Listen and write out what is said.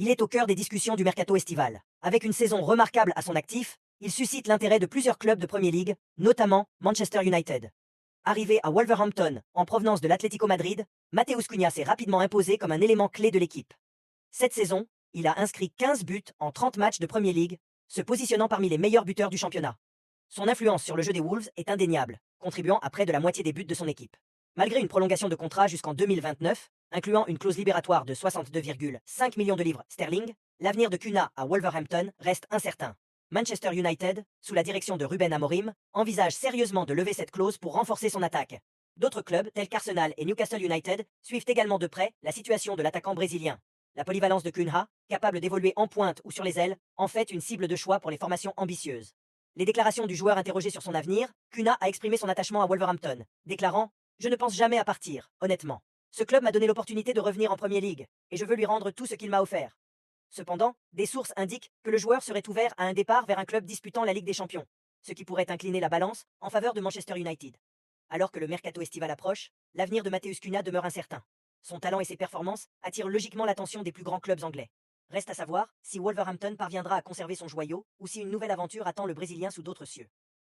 Il est au cœur des discussions du mercato estival. Avec une saison remarquable à son actif, il suscite l'intérêt de plusieurs clubs de Premier League, notamment Manchester United. Arrivé à Wolverhampton, en provenance de l'Atlético Madrid, Matheus Cunha s'est rapidement imposé comme un élément clé de l'équipe. Cette saison, il a inscrit 15 buts en 30 matchs de Premier League, se positionnant parmi les meilleurs buteurs du championnat. Son influence sur le jeu des Wolves est indéniable, contribuant à près de la moitié des buts de son équipe. Malgré une prolongation de contrat jusqu'en 2029, incluant une clause libératoire de 62,5 millions de livres sterling, l'avenir de Cunha à Wolverhampton reste incertain. Manchester United, sous la direction de Ruben Amorim, envisage sérieusement de lever cette clause pour renforcer son attaque. D'autres clubs, tels qu'Arsenal et Newcastle United, suivent également de près la situation de l'attaquant brésilien. La polyvalence de Cunha, capable d'évoluer en pointe ou sur les ailes, en fait une cible de choix pour les formations ambitieuses. Les déclarations du joueur interrogé sur son avenir, Cunha a exprimé son attachement à Wolverhampton, déclarant « Je ne pense jamais à partir, honnêtement. Ce club m'a donné l'opportunité de revenir en Premier League, et je veux lui rendre tout ce qu'il m'a offert. » Cependant, des sources indiquent que le joueur serait ouvert à un départ vers un club disputant la Ligue des Champions, ce qui pourrait incliner la balance en faveur de Manchester United. Alors que le mercato estival approche, l'avenir de Matheus Cunha demeure incertain. Son talent et ses performances attirent logiquement l'attention des plus grands clubs anglais. Reste à savoir si Wolverhampton parviendra à conserver son joyau ou si une nouvelle aventure attend le Brésilien sous d'autres cieux.